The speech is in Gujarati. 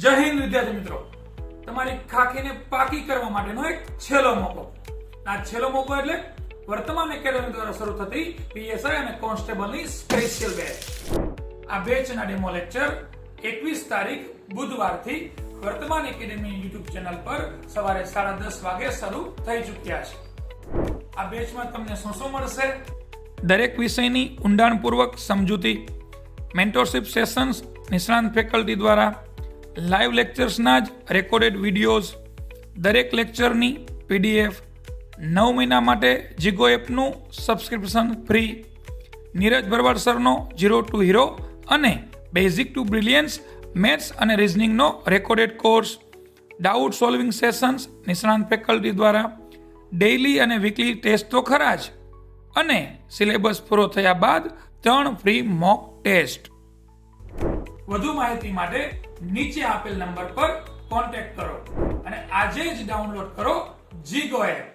જય હિન્દ વિદ્યાર્થી મિત્રો, તમારી ખાખીને પાકી કરવા માટેનો એક છેલ્લો મોકો. આ છેલ્લો મોકો એટલે વર્તમાન એકેડમી દ્વારા શરૂ થતી પીએસઆઈ અને કોન્સ્ટેબલની સ્પેશિયલ બેચ. આ બેચના ડેમો લેક્ચર 21 તારીખ બુધવારથી વર્તમાન એકેડમી યુટ્યુબ ચેનલ પર સવારે 10:30 વાગે શરૂ થઈ ચૂક્યા છે. આ બેચમાં તમને શું મળશે? દરેક વિષયની ઊંડાણપૂર્વક સમજૂતી, મેન્ટરશિપ સેશન્સ નિષ્ણાંત ફેકલ્ટી દ્વારા, લાઈવ લેક્ચર્સના જ રેકોર્ડેડ વિડીયોઝ, દરેક લેક્ચરની પીડીએફ, 9 મહિના માટે જીગો એપનું સબસ્ક્રિપ્શન ફ્રી, નીરજ ભરવાડ સરનો 0 to હીરો અને બેઝિક ટુ બ્રિલિયન્સ મેથ્સ અને રિઝનિંગનો recorded course, doubt solving sessions નિષ્ણાંત ફેકલ્ટી દ્વારા, ડેઇલી અને વીકલી ટેસ્ટ તો ખરા જ, અને સિલેબસ પૂરો થયા બાદ 3 ફ્રી મોક ટેસ્ટ. વધુ માહિતી માટે નીચે આપેલ નંબર પર કોન્ટેક્ટ કરો અને આજે જ ડાઉનલોડ કરો જીગો એપ.